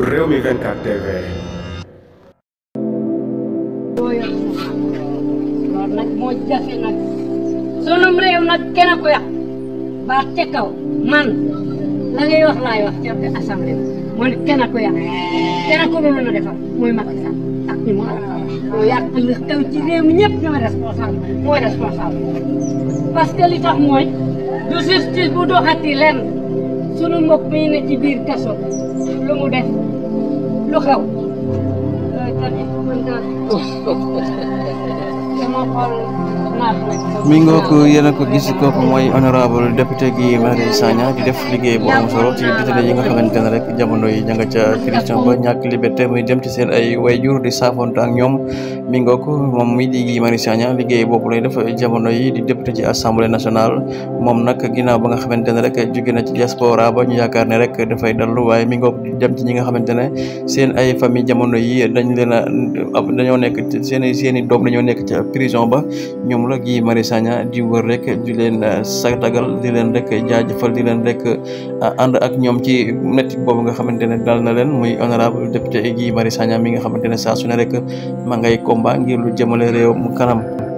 Rewmi 24 TV. loolu nag moo jafe nag sunum réew nag kenn ku yàq baat ca kaw man la ngay wax laay wax ca assemblée moo ne kenn ku yàq kenn ku mën a defar mooy Macky Sall ak ñi mu moo yàq li xew ci réew mi ñëpp ñooy responsable parce que li tax mooy du justice bu doxati lenn sunu mbokk mi ne ci biir kaso lu mu def lu xew tamit mën naa dama xool mi ngoog yéen a ko gis kooku mooy honorable député Guy Marius Sagna di def liggéey bu am solo ci détenu yi nga xamante ne rek jamono yi ña nga ca prison ba ñàkk liberté muy dem ci seen ay wayjur di saafonte ak ñoom mi ngoog moom mi di Guy Marius Sagna liggéey boobu lay def jamono yi di député ci assemblée nationale moom nag ginnaaw ba nga xamante ne rek jóge na ci diaspora ba ñu yaakaar ne rek dafay dallu waaye mi ngoog dem ci ñi nga xamante ne seen ay famille jamono yi dañ leen a dañoo nekk seen i doom dañoo nekk ca prison ba ñoom la Guy Marius Sagna di wër rek di leen satagal di leen rek jaajëfal di leen rek ànd ak ñoom ci métti boobu nga xamante ne dal na leen muy honorable député Guy Marius Sagna mi nga xamante ne saa su ne rek ma ngay combat ngir lu jëmale réew mu kanam.